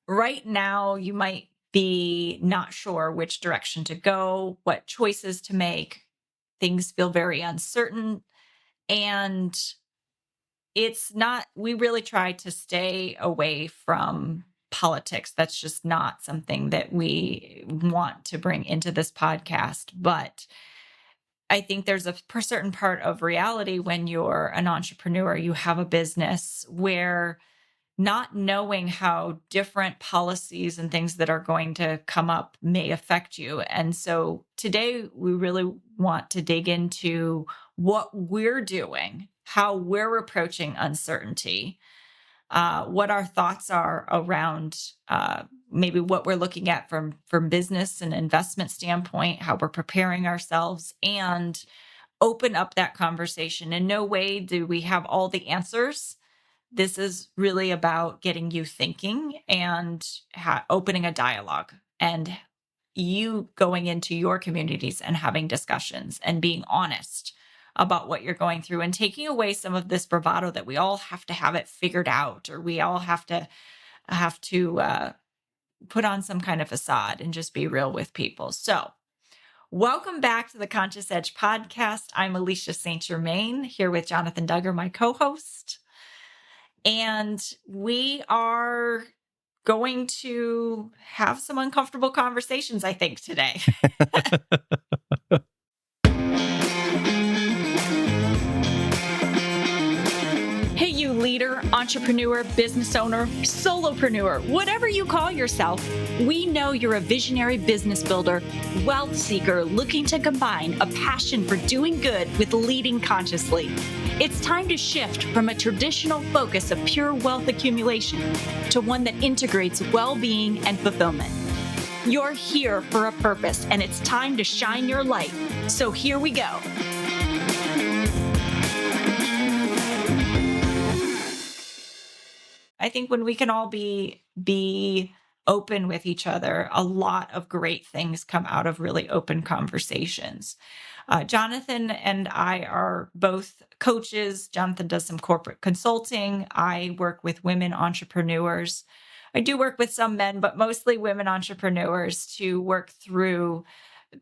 right now you might be not sure which direction to go, what choices to make. Things feel very uncertain. And it's not, we really try to stay away from politics. That's just not something that we want to bring into this podcast. But I think there's a certain part of reality when you're an entrepreneur, you have a business where not knowing how different policies and things that are going to come up may affect you. And so today we really want to dig into what we're doing, how we're approaching uncertainty, what our thoughts are around maybe what we're looking at from business and investment standpoint, how we're preparing ourselves, and open up that conversation. In no way do we have all the answers. This is really about getting you thinking and opening a dialogue and you going into your communities and having discussions and being honest about what you're going through and taking away some of this bravado that we all have to have it figured out, or we all have to put on some kind of facade and just be real with people. So welcome back to the Conscious Edge podcast. I'm Alicia St. Germain here with Jonathan Duggar, my co-host. And we are going to have some uncomfortable conversations, I think, today. Hey, you leader, entrepreneur, business owner, solopreneur, whatever you call yourself, we know you're a visionary business builder, wealth seeker looking to combine a passion for doing good with leading consciously. It's time to shift from a traditional focus of pure wealth accumulation to one that integrates well-being and fulfillment. You're here for a purpose, and it's time to shine your light. So here we go. I think when we can all be open with each other, a lot of great things come out of really open conversations. Jonathan and I are both coaches. Jonathan does some corporate consulting. I work with women entrepreneurs. I do work with some men, but mostly women entrepreneurs to work through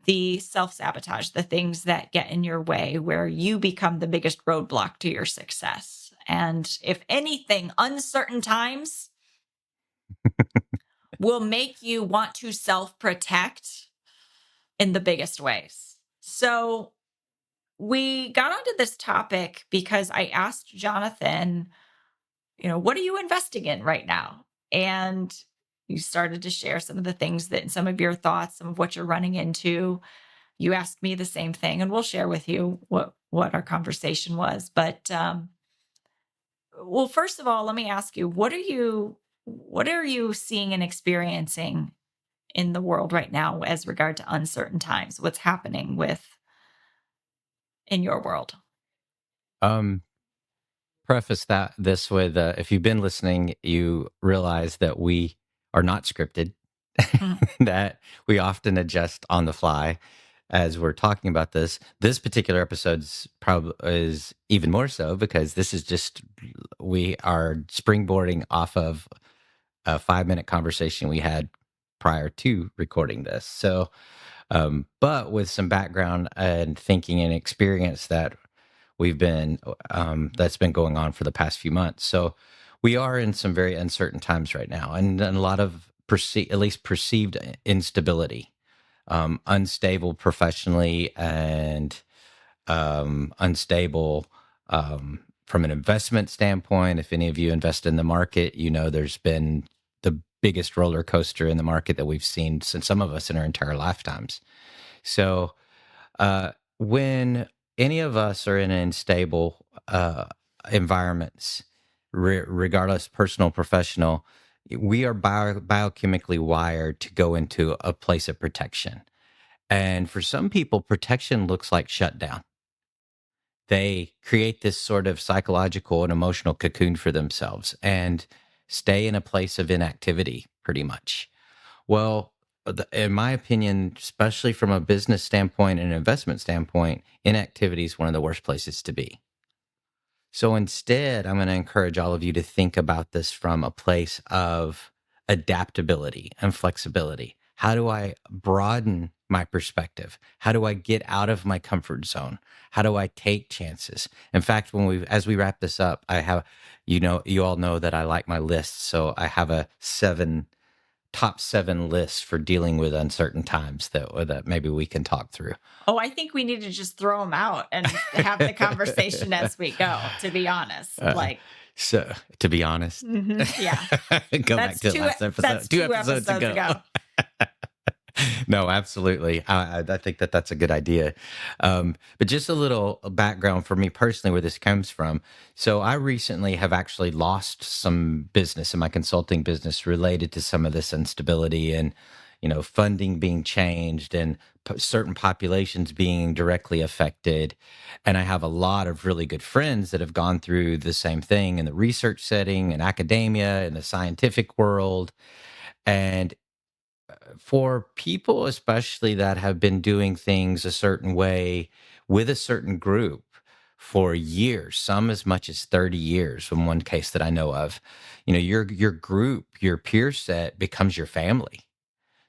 the self-sabotage, the things that get in your way, where you become the biggest roadblock to your success. And if anything, uncertain times will make you want to self-protect in the biggest ways. So we got onto this topic because I asked Jonathan, what are you investing in right now? And you started to share some of the things that, some of your thoughts, some of what you're running into. You asked me the same thing, and we'll share with you what our conversation was. But well, first of all, let me ask you, what are you seeing and experiencing in the world right now as regard to uncertain times? What's happening in your world? Um, Preface that this with if you've been listening, you realize that we are not scripted, that we often adjust on the fly as we're talking about this. This particular episode's probably is even more so because this is just we are springboarding off of a 5-minute conversation we had prior to recording this. So, but with some background and thinking and experience that we've been that's been going on for the past few months. So we are in some very uncertain times right now, and a lot of at least perceived instability, unstable professionally, and unstable from an investment standpoint. If any of you invest in the market, there's been the biggest roller coaster in the market that we've seen since some of us in our entire lifetimes. So when any of us are in unstable environments, regardless personal, professional, we are biochemically wired to go into a place of protection. And for some people, protection looks like shutdown. They create this sort of psychological and emotional cocoon for themselves and stay in a place of inactivity pretty much. Well, in my opinion, especially from a business standpoint and an investment standpoint, inactivity is one of the worst places to be. So instead, I'm going to encourage all of you to think about this from a place of adaptability and flexibility? How do I broaden my perspective? How do I get out of my comfort zone? How do I take chances? In fact, as we wrap this up, I have, you all know that I like my lists. So I have a top 7 list for dealing with uncertain times that maybe we can talk through. Oh, I think we need to just throw them out and have the conversation as we go, to be honest. Uh, Like, so, to be honest, yeah, go back to the last that's episode, 2 2 episodes episodes ago. ago. No, absolutely. I think that's a good idea. But just a little background for me personally, where this comes from. So I recently have actually lost some business in my consulting business related to some of this instability and, funding being changed and certain populations being directly affected. And I have a lot of really good friends that have gone through the same thing in the research setting, in academia, in the scientific world. And for people, especially that have been doing things a certain way with a certain group for years, some as much as 30 years, in one case that I know of, your group, your peer set becomes your family.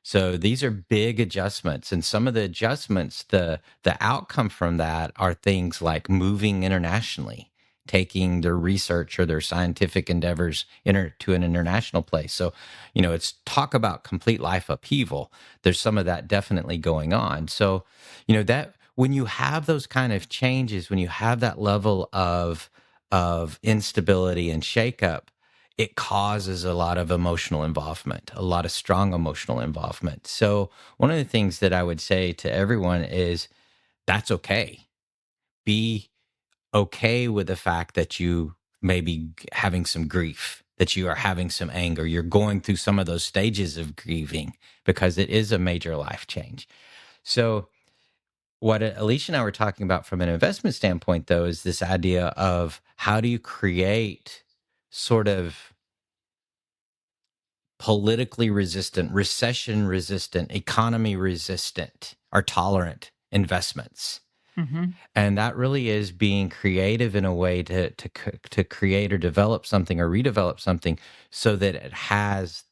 So these are big adjustments, and some of the adjustments, the outcome from that are things like moving internationally, taking their research or their scientific endeavors to an international place. So, it's talk about complete life upheaval. There's some of that definitely going on. So, that when you have those kind of changes, when you have that level of instability and shakeup, it causes a lot of emotional involvement, a lot of strong emotional involvement. So, one of the things that I would say to everyone is that's okay. Be okay with the fact that you may be having some grief, that you are having some anger. You're going through some of those stages of grieving because it is a major life change. So, what Alicia and I were talking about from an investment standpoint, though, is this idea of how do you create sort of politically resistant, recession resistant, economy resistant, or tolerant investments. Hmm. And that really is being creative in a way to create or develop something or redevelop something so that it has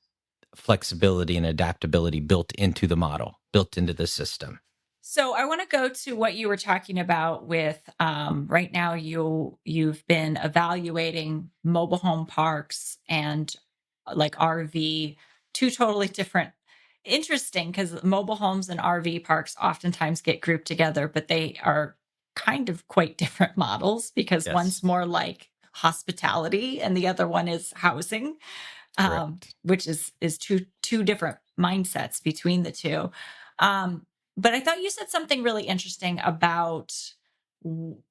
flexibility and adaptability built into the model, built into the system. So I want to go to what you were talking about with right now you've been evaluating mobile home parks and like RV, two totally different. Interesting, because mobile homes and RV parks oftentimes get grouped together, but they are kind of quite different models because one's Yes, more like hospitality and the other one is housing, correct. which is two different mindsets between the two. Um, but I thought you said something really interesting about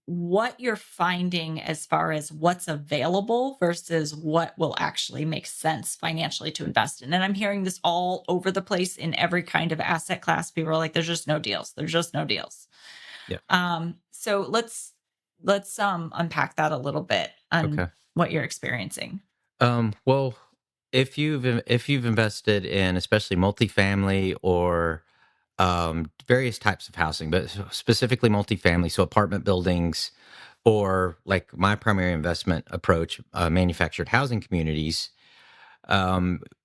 what you're finding as far as what's available versus what will actually make sense financially to invest in. And I'm hearing this all over the place in every kind of asset class. People are like, "There's just no deals. There's just no deals." Yeah. So let's unpack that a little bit on Okay. what you're experiencing. Well, if you've invested in especially multifamily or various types of housing, but specifically multifamily, so apartment buildings, or like my primary investment approach, manufactured housing communities,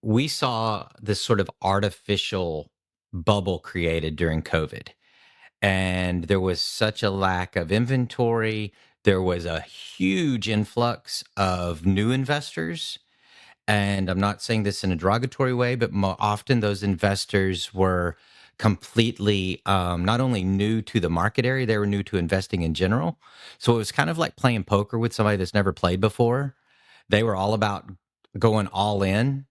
we saw this sort of artificial bubble created during COVID. And there was such a lack of inventory. There was a huge influx of new investors, and I'm not saying this in a derogatory way, but often those investors were completely not only new to the market area, they were new to investing in general. So it was kind of like playing poker with somebody that's never played before. They were all about going all in,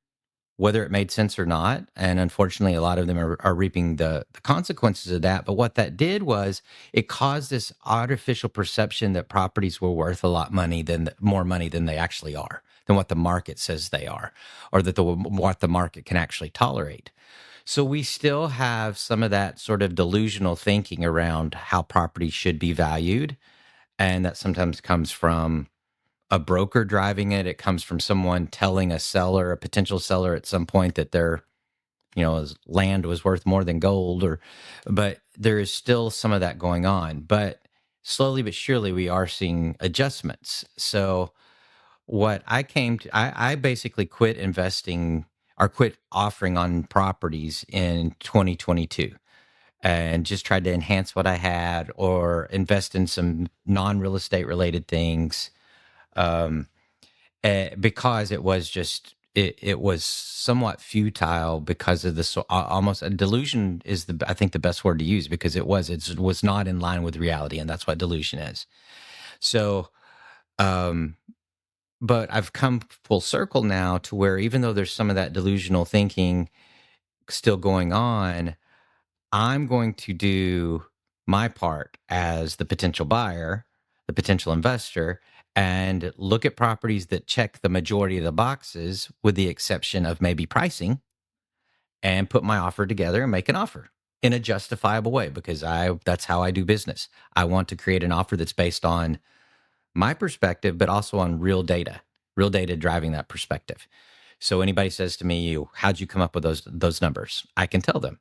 whether it made sense or not. And unfortunately, a lot of them are reaping the consequences of that. But what that did was it caused this artificial perception that properties were worth a lot money than more money than they actually are, than what the market says they are, or that what the market can actually tolerate. So we still have some of that sort of delusional thinking around how property should be valued. And that sometimes comes from a broker driving it. It comes from someone telling a seller, a potential seller at some point that their, his land was worth more than gold but there is still some of that going on. But slowly but surely we are seeing adjustments. So what I basically quit investing or quit offering on properties in 2022 and just tried to enhance what I had or invest in some non-real estate related things. Um, because it was just it was somewhat futile because of this almost a delusion is the I think the best word to use because it was not in line with reality, and that's what delusion is. So um but I've come full circle now to where even though there's some of that delusional thinking still going on, I'm going to do my part as the potential buyer, the potential investor, and look at properties that check the majority of the boxes, with the exception of maybe pricing, and put my offer together and make an offer in a justifiable way because that's how I do business. I want to create an offer that's based on my perspective, but also on real data driving that perspective. So anybody says to me, how'd you come up with those numbers? I can tell them.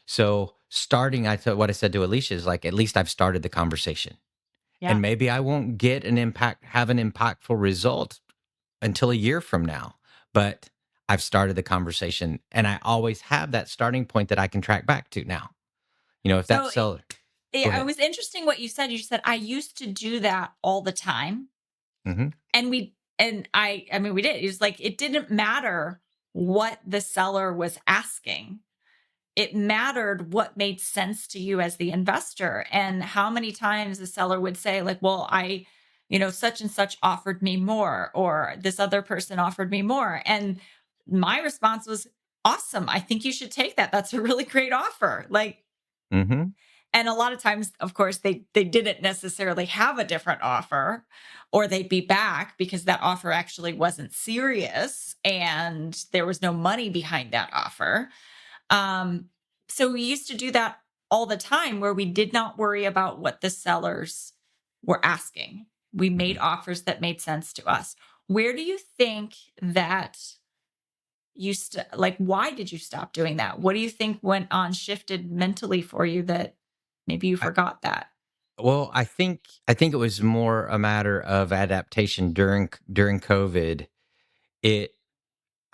So starting, what I said to Alicia is like, at least I've started the conversation, Yeah. and maybe I won't have an impactful result until a year from now, but I've started the conversation, and I always have that starting point that I can track back to now. If that So seller, go it ahead. was interesting what you said. You said, I used to do that all the time. Hmm. And I mean, we did. It was like, it didn't matter what the seller was asking. It mattered what made sense to you as the investor, and how many times the seller would say, like, well, such and such offered me more, or this other person offered me more. And my response was, awesome. I think you should take that. That's a really great offer. Like, Hmm. and a lot of times, of course, they didn't necessarily have a different offer, or they'd be back because that offer actually wasn't serious and there was no money behind that offer. Um, so we used to do that all the time, where we did not worry about what the sellers were asking. We made Hmm. offers that made sense to us. Where do you think that like, why did you stop doing that? What do you think went on, shifted mentally for you, that maybe you forgot that? Well, I think it was more a matter of adaptation during COVID. It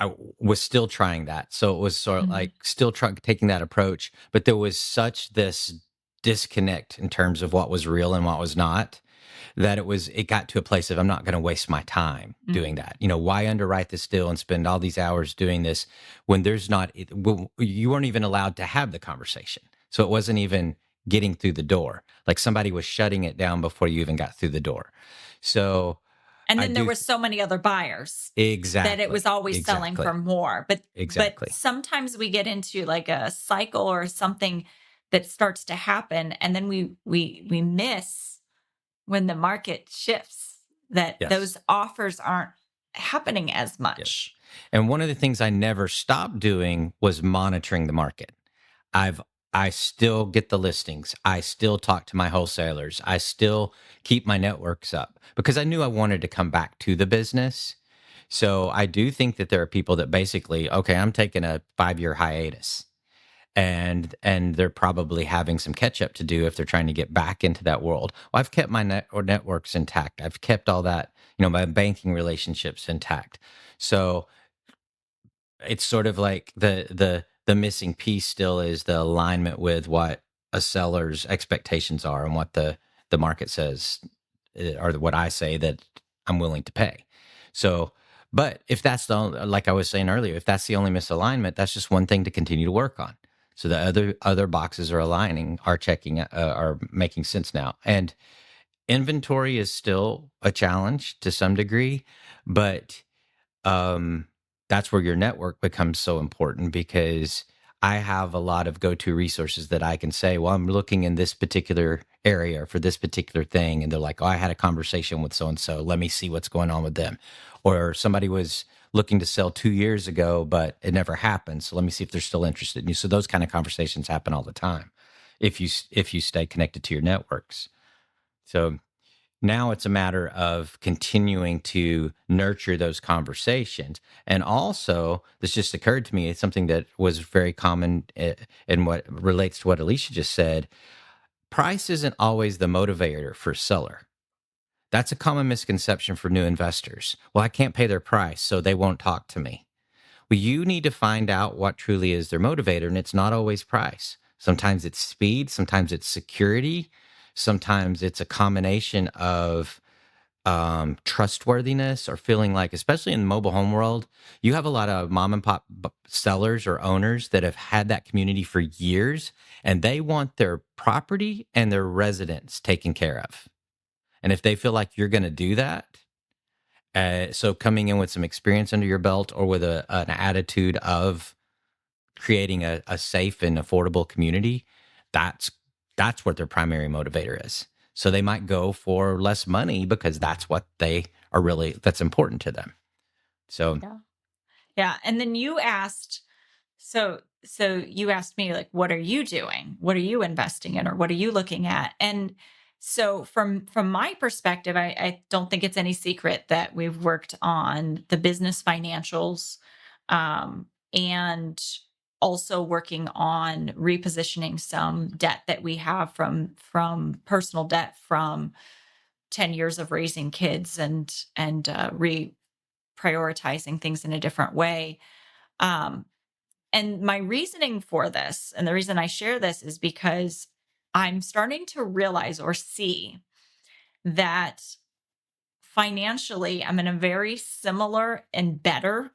I was still trying that, so it was sort of Mhm. like still trying taking that approach, but there was such this disconnect in terms of what was real and what was not, that it got to a place of I'm not going to waste my time doing Mm. that. Why underwrite this deal and spend all these hours doing this when there's not you weren't even allowed to have the conversation. So it wasn't even getting through the door. Like somebody was shutting it down before you even got through the door. So And I then there do were so many other buyers that it was exactly, always selling for exactly, more. But exactly. sometimes we get into like a cycle or something that starts to happen, and then we miss when the market shifts, that Yes. those offers aren't happening as Yes. much. And one of the things I never stopped doing was monitoring the market. I've I still get the listings. I still talk to my wholesalers. I still keep my networks up because I knew I wanted to come back to the business. So I do think that there are people that basically, okay, I'm taking a 5-year hiatus, and they're probably having some catch up to do if they're trying to get back into that world. Well, I've kept my networks intact. I've kept all that, my banking relationships intact. So it's sort of like the missing piece still is the alignment with what a seller's expectations are and what the market says, or what I say that I'm willing to pay. So, but if that's like I was saying earlier, if that's the only misalignment, that's just one thing to continue to work on. So the other boxes are aligning, are checking, are making sense now. And inventory is still a challenge to some degree, but um, that's where your network becomes so important, because I have a lot of go-to resources that I can say, well, I'm looking in this particular area for this particular thing. And they're like, oh, I had a conversation with so-and-so. Let me see what's going on with them. Or somebody was looking to sell 2 years ago, but it never happened. So let me see if they're still interested in you. So those kind of conversations happen all the time if you stay connected to your networks. So now it's a matter of continuing to nurture those conversations. And also, this just occurred to me, it's something that was very common in what relates to what Alicia just said. Price isn't always the motivator for a seller. That's a common misconception for new investors. Well, I can't pay their price, so they won't talk to me. Well, you need to find out what truly is their motivator, and it's not always price. Sometimes it's speed, sometimes it's security, sometimes it's a combination of trustworthiness or feeling like, especially in the mobile home world, you have a lot of mom and pop sellers or owners that have had that community for years, and they want their property and their residents taken care of. And if they feel like you're going to do that, so coming in with some experience under your belt or with an attitude of creating a safe and affordable community, that's that's what their primary motivator is. So they might go for less money because that's what they are really that's important to them. So Yeah. Yeah. And then you asked, so you asked me, like, what are you doing? What are you investing in, or what are you looking at? And so from my perspective, I don't think it's any secret that we've worked on the business financials, and also working on repositioning some debt that we have from personal debt from 10 years of raising kids, and reprioritizing things in a different way. Um, and my reasoning for this, and the reason I share this, is because I'm starting to realize or see that financially, I'm in a very similar and better,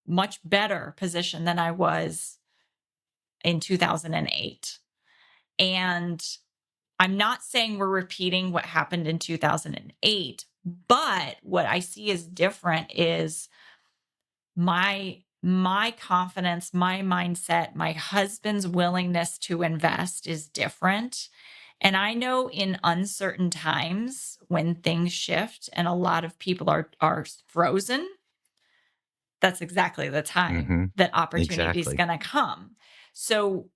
much better position than I was in 2008. And I'm not saying we're repeating what happened in 2008, but what I see is different is my confidence, my mindset, my husband's willingness to invest is different. And I know in uncertain times when things shift and a lot of people are frozen, that's exactly the time mhm, that opportunity is exactly. going to come. So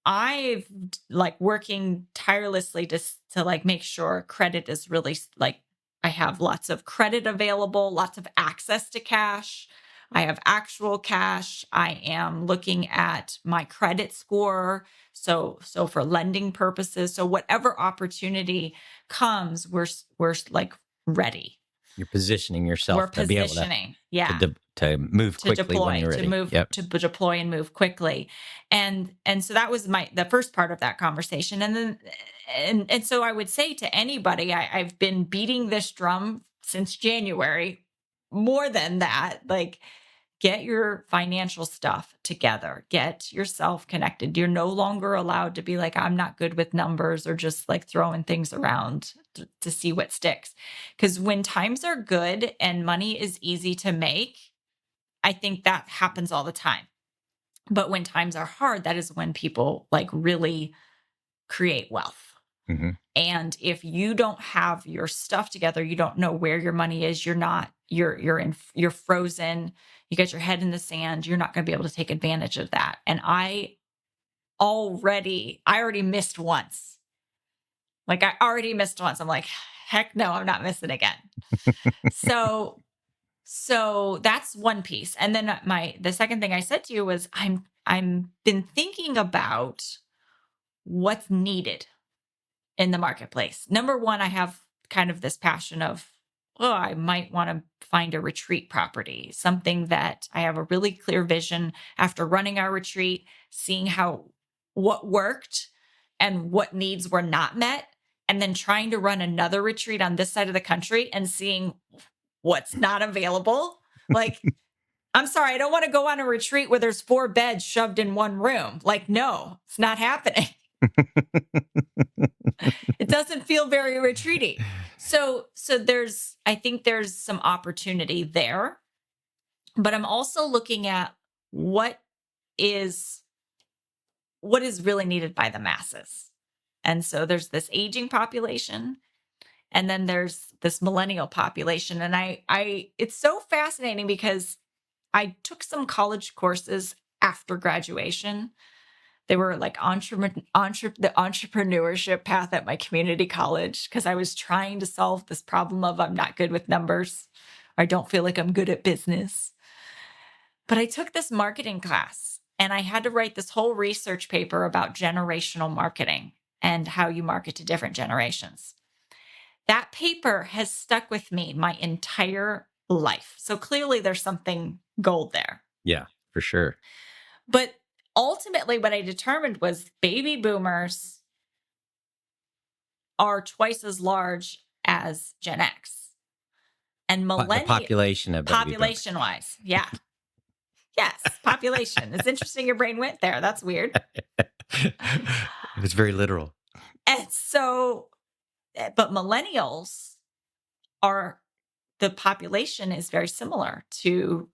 I've like working tirelessly to like make sure credit is really like I have lots of credit available, lots of access to cash. I have actual cash. I am looking at my credit score. So for lending purposes, so whatever opportunity comes, we're like ready. You're positioning We're yourself to be able positioning. Yeah, to move to quickly when deploy, you're ready. Yep. to deploy and move quickly. And so that was the first part of that conversation. And then and so I would say to anybody, I've been beating this drum since January. More than that, like, get your financial stuff together, get yourself connected. You're no longer allowed to be like, I'm not good with numbers, or just like throwing things around to see what sticks. Because when times are good and money is easy to make, I think that happens all the time. But when times are hard, that is when people like really create wealth. Mhm. And if you don't have your stuff together, you don't know where your money is, you're frozen, you got your head in the sand, you're not going to be able to take advantage of that. And I already missed once. Like I already missed once. I'm like, heck no, I'm not missing again. So So that's one piece. And then the second thing I said to you was I'm been thinking about what's needed in the marketplace. Number one, I have kind of this passion of, oh, I might want to find a retreat property, something that I have a really clear vision after running our retreat, seeing what worked and what needs were not met, and then trying to run another retreat on this side of the country and seeing what's not available. Like, I'm sorry, I don't want to go on a retreat where there's 4 beds shoved in one room. Like, no, it's not happening. It doesn't feel very retreaty. So I think there's some opportunity there, but I'm also looking at what is what is really needed by the masses. And so there's this aging population, and then there's this millennial population. And I it's so fascinating because I took some college courses after graduation. They were like the entrepreneurship path at my community college, because I was trying to solve this problem of I'm not good with numbers. I don't feel like I'm good at business. But I took this marketing class and I had to write this whole research paper about generational marketing and how you market to different generations. That paper has stuck with me my entire life. So clearly there's something gold there. Yeah, for sure. But ultimately, what I determined was baby boomers are twice as large as Gen X and The millennial population of baby population boomers. wise. Yeah. Yes. Population. It's interesting your brain went there. That's weird. It's very literal. And so, but millennials are the population is very similar to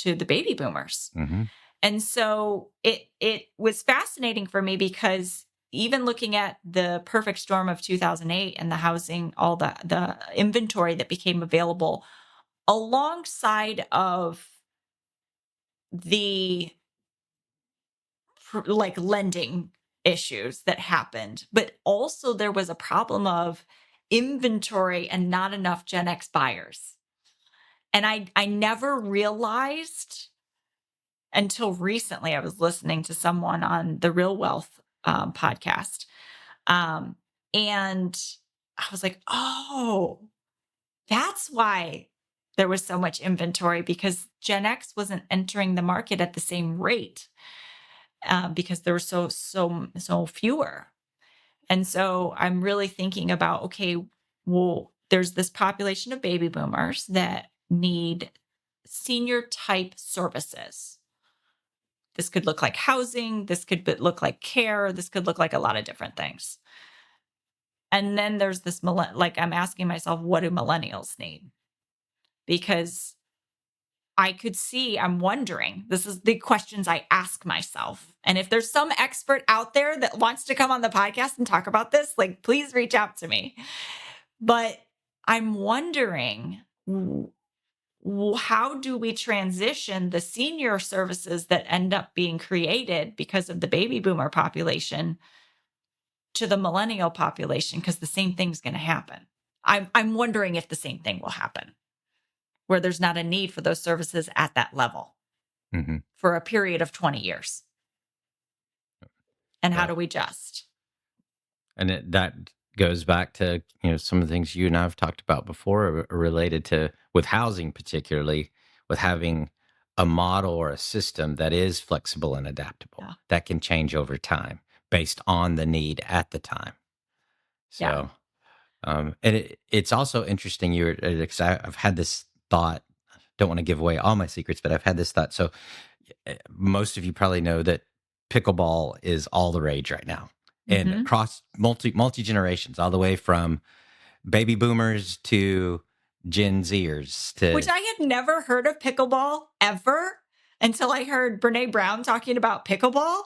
the baby boomers. Hmm. And so it was fascinating for me because even looking at the perfect storm of 2008 and the housing, all the inventory that became available alongside of the like lending issues that happened, but also there was a problem of inventory and not enough Gen X buyers. And I never realized until recently. I was listening to someone on the Real Wealth podcast. Um, and I was like, oh, that's why there was so much inventory because Gen X wasn't entering the market at the same rate because there were so fewer. And so I'm really thinking about, okay, well, there's this population of baby boomers that need senior type services. This could look like housing. This could look like care. This could look like a lot of different things. And then there's this, like, I'm asking myself, what do millennials need? Because I could see, I'm wondering, this is the questions I ask myself. And if there's some expert out there that wants to come on the podcast and talk about this, like, please reach out to me. But I'm wondering, how do we transition the senior services that end up being created because of the baby boomer population to the millennial population? Because the same thing's going to happen. I'm wondering if the same thing will happen, where there's not a need for those services at that level Hmm. for a period of 20 years. And how Yeah. do we adjust? And that goes back to, some of the things you and I've talked about before related to with housing, particularly with having a model or a system that is flexible and adaptable Yeah. that can change over time based on the need at the time. Yeah. So, and it's also interesting. I've had this thought. Don't want to give away all my secrets, but I've had this thought. So, most of you probably know that pickleball is all the rage right now, and Hmm. across multi generations, all the way from baby boomers to Gen Zers Which to I had never heard of pickleball ever until I heard Brene Brown talking about pickleball.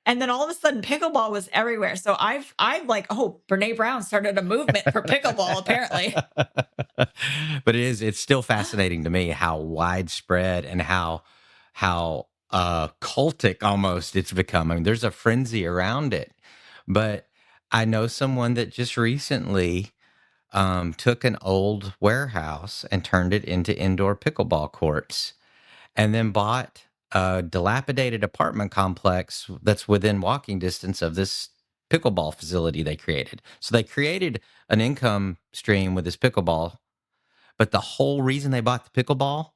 And then all of a sudden pickleball was everywhere. So I'm like, oh, Brene Brown started a movement for pickleball, apparently. but it's still fascinating to me how widespread and how cultic almost it's become. I mean, there's a frenzy around it. But I know someone that just recently took an old warehouse and turned it into indoor pickleball courts, and then bought a dilapidated apartment complex that's within walking distance of this pickleball facility they created. So they created an income stream with this pickleball, but the whole reason they bought the pickleball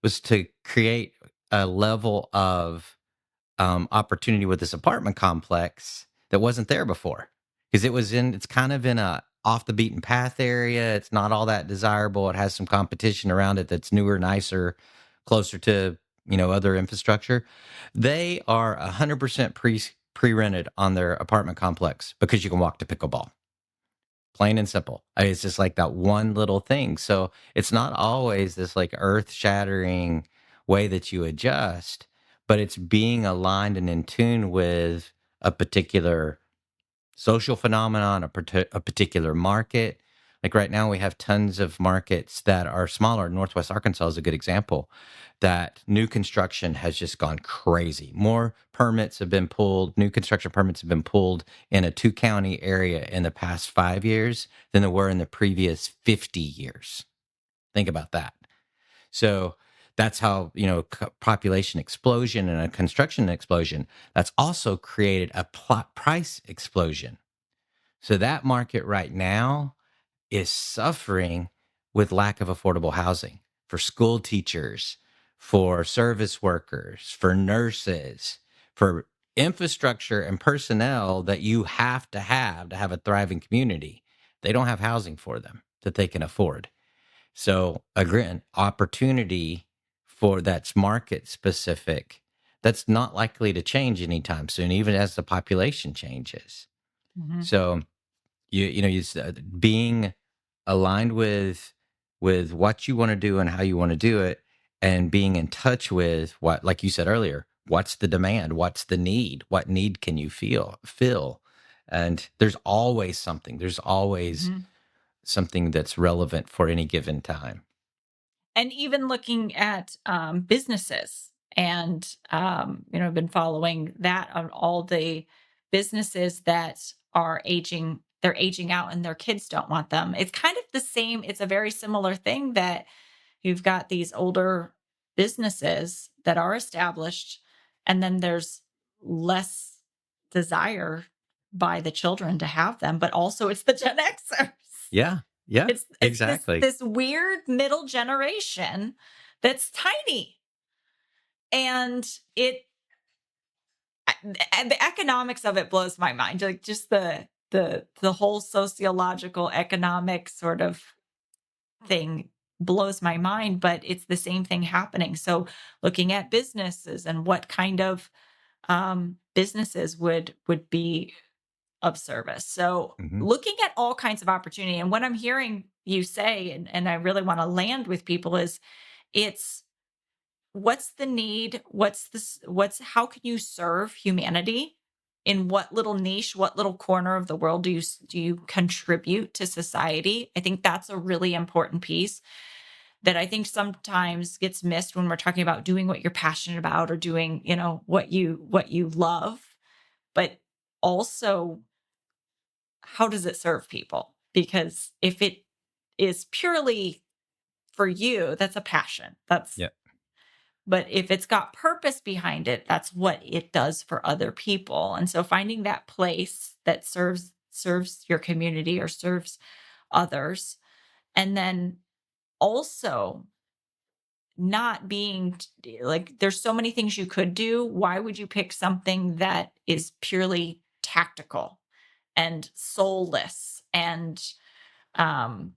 was to create a level of opportunity with this apartment complex that wasn't there before, because it's kind of in a off the beaten path area. It's not all that desirable. It has some competition around it that's newer, nicer, closer to other infrastructure. They are 100% pre rented on their apartment complex because you can walk to pickleball. Plain and simple. It's just like that one little thing. So it's not always this like earth shattering way that you adjust, but it's being aligned and in tune with a particular social phenomenon, a particular market. Like right now, we have tons of markets that are smaller. Northwest Arkansas is a good example. That new construction has just gone crazy. More permits have been pulled. New construction permits have been pulled in a 2-county area in the past 5 years than there were in the previous 50 years. Think about that. So that's how, population explosion and a construction explosion, that's also created a price explosion. So that market right now is suffering with lack of affordable housing for school teachers, for service workers, for nurses, for infrastructure and personnel that you have to have a thriving community. They don't have housing for them that they can afford. So again, opportunity for that's market specific. That's not likely to change anytime soon, even as the population changes. Mhm. So being aligned with what you want to do and how you want to do it, and being in touch with what, like you said earlier, what's the demand, what's the need, what need can you fill, and there's always Mhm. something that's relevant for any given time. And even looking at businesses, and I've been following that on all the businesses that are aging. They're aging out, and their kids don't want them. It's kind of the same. It's a very similar thing that you've got these older businesses that are established, and then there's less desire by the children to have them, but also it's the Gen Xers. Yeah, yeah, It's this exactly. this weird middle generation that's tiny. And the economics of it blows my mind. Like, just the whole sociological economic sort of thing blows my mind, but it's the same thing happening. So looking at businesses and what kind of businesses would be of service. So Hmm. looking at all kinds of opportunity, and what I'm hearing you say, and I really want to land with people, is it's what's the need, what's how can you serve humanity, in what little niche, what little corner of the world do you contribute to society. I think that's a really important piece that I think sometimes gets missed when we're talking about doing what you're passionate about, or doing, what you love, but also, how does it serve people? Because if it is purely for you, that's a passion. Yeah. But if it's got purpose behind it, that's what it does for other people. And so finding that place that serves your community or serves others, and then also not being like, there's so many things you could do. Why would you pick something that is purely tactical and soulless, and um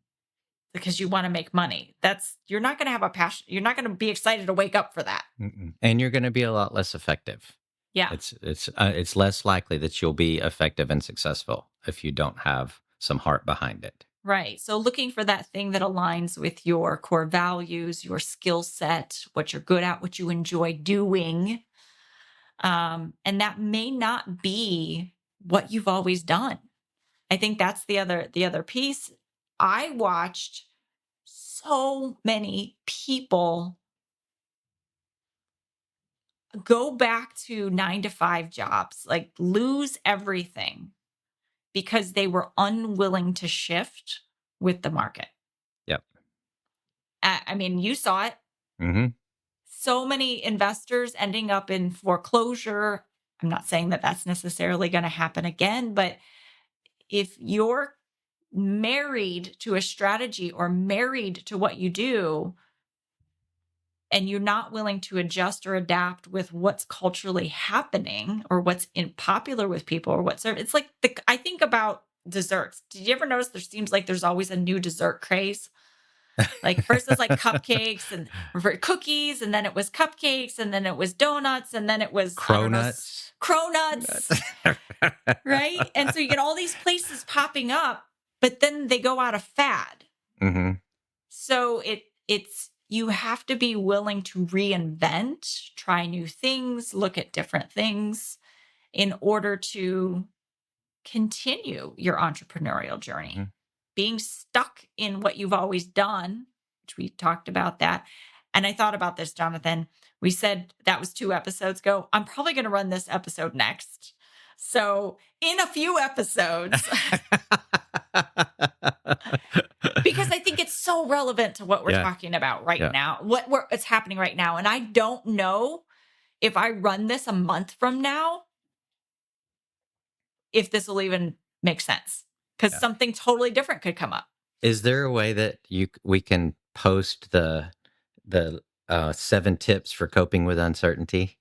because you want to make money? That's You're not going to have a passion. You're not going to be excited to wake up for that. Mm-mm. And you're going to be a lot less effective. Yeah. It's less likely that you'll be effective and successful if you don't have some heart behind it. Right. So looking for that thing that aligns with your core values, your skill set, what you're good at, what you enjoy doing. And that may not be what you've always done. I think that's the other piece. I watched so many people go back to 9 to 5 jobs, like lose everything because they were unwilling to shift with the market. Yep. I mean, you saw it. Hmm. So many investors ending up in foreclosure. I'm not saying that that's necessarily going to happen again, but if you're married to a strategy or married to what you do, and you're not willing to adjust or adapt with what's culturally happening, or what's in popular with people, or what's served, it's like I think about desserts. Did you ever notice there seems like there's always a new dessert craze? Like, first it's like cupcakes and cookies, and then it was cupcakes, and then it was donuts, and then it was, I don't know, Cronuts. cronuts, right? And so you get all these places popping up, but then they go out of fad. Hmm. So it's you have to be willing to reinvent, try new things, look at different things in order to continue your entrepreneurial journey. Hmm. Being stuck in what you've always done, which we talked about that. And I thought about this, Jonathan. We said that was 2 episodes ago. I'm probably going to run this episode next. So, in a few episodes, because I think it's so relevant to what we're Yeah. talking about right Yeah. now, it's happening right now. And I don't know if I run this a month from now, if this will even make sense, because Yeah. something totally different could come up. Is there a way that we can post the 7 tips for coping with uncertainty.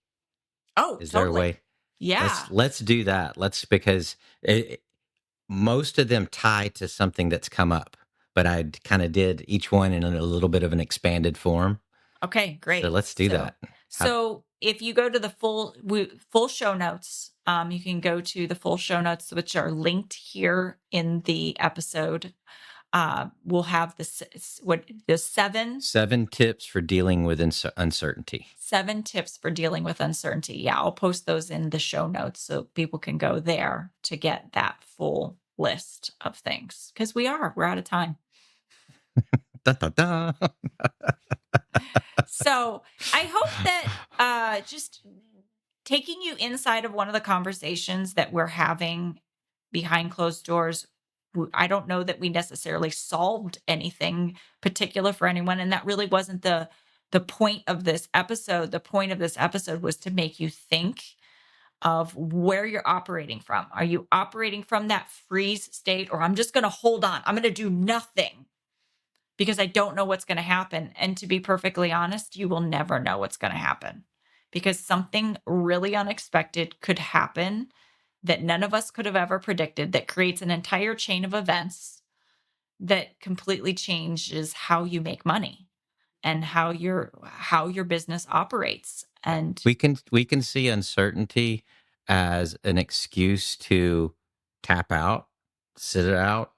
Oh, Is there a totally. way? Yeah. Let's do that. Let's because most of them tie to something that's come up, but I kind of did each one in a little bit of an expanded form. Okay, So great. let's do that. How, So if you go to the full show notes, you can go to the full show notes, which are linked here in the episode. We'll have the 7 tips for dealing with uncertainty. 7 tips for dealing with uncertainty. Yeah, I'll post those in the show notes so people can go there to get that full list of things. Because we're out of time. Dun, dun, dun. So I hope that just taking you inside of one of the conversations that we're having behind closed doors. I don't know that we necessarily solved anything particular for anyone, and that really wasn't the point of this episode. The point of this episode was to make you think of where you're operating from. Are you operating from that freeze state, or I'm just going to hold on? I'm going to do nothing because I don't know what's going to happen. And to be perfectly honest, you will never know what's going to happen because something really unexpected could happen that none of us could have ever predicted that creates an entire chain of events that completely changes how you make money and how your business operates. And We can see uncertainty as an excuse to tap out, sit it out,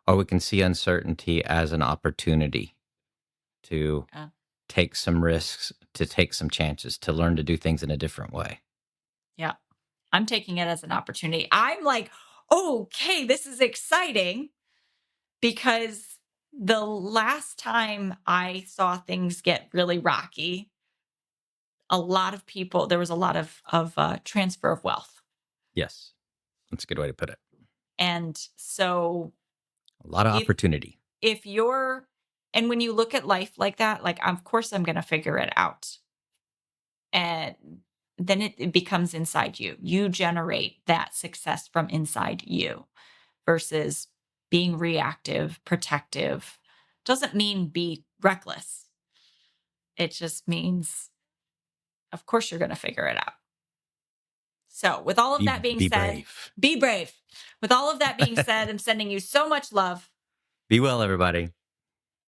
or we can see uncertainty as an opportunity to uh, take some risks, to take some chances, to learn to do things in a different way. yeah, I'm taking it as an opportunity. I'm like, okay, this is exciting because the last time I saw things get really rocky, there was a lot of transfer of wealth. Yes, that's a good way to put it. And so A lot of if opportunity. if you're and when you look at life like that, like of course I'm going to figure it out. And then it becomes inside you. You generate that success from inside you versus being reactive, protective. Doesn't mean be reckless. It just means, of course, you're going to figure it out. So, with all of Be that being be said, brave. be brave. With all of that being said, I'm sending you so much love. Be well, everybody.